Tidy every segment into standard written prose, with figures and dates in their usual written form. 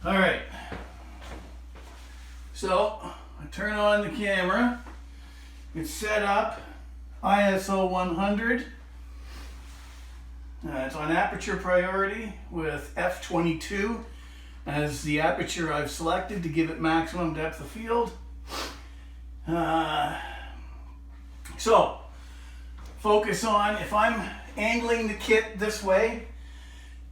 All right. So I turn on the camera. It's set up ISO 100. It's on aperture priority with f22 as the aperture I've selected to give it maximum depth of field. So focus on, if I'm angling the kit this way,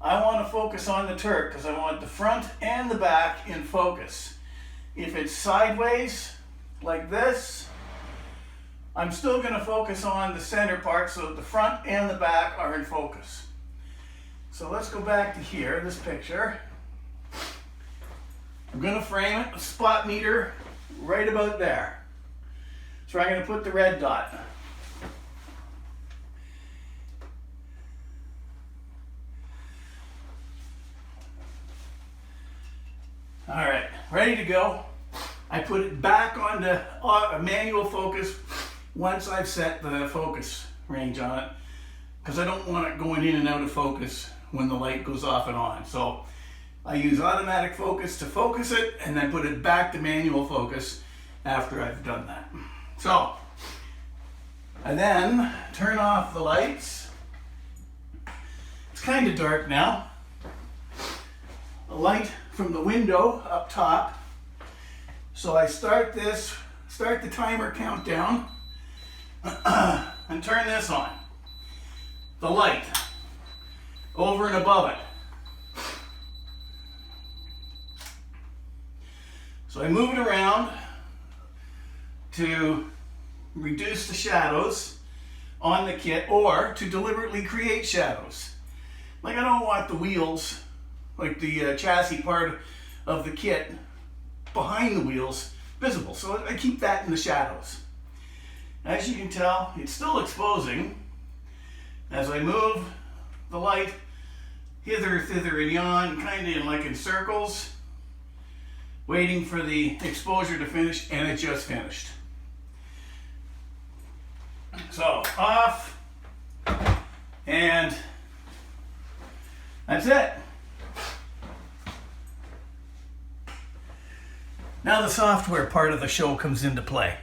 I want to focus on the turret because I want the front and the back in focus. If it's sideways, like this, I'm still going to focus on the center part so that the front and the back are in focus. So let's go back to here, this picture. I'm going to frame it, a spot meter, right about there. So I'm going to put the red dot. All right, ready to go. I put it back on the manual focus once I've set the focus range on it, because I don't want it going in and out of focus when the light goes off and on. So I use automatic focus to focus it and then put it back to manual focus after I've done that. So I then turn off the lights. It's kind of dark now. The light from the window up top. So I start the timer countdown and turn this on. The light over and above it. So I move it around to reduce the shadows on the kit or to deliberately create shadows. Like I don't want the wheels, like the chassis part of the kit behind the wheels visible, so I keep that in the shadows. As you can tell, it's still exposing as I move the light hither, thither, and yon, kind of like in circles, waiting for the exposure to finish, and it just finished. So off, and that's it. Now the software part of the show comes into play.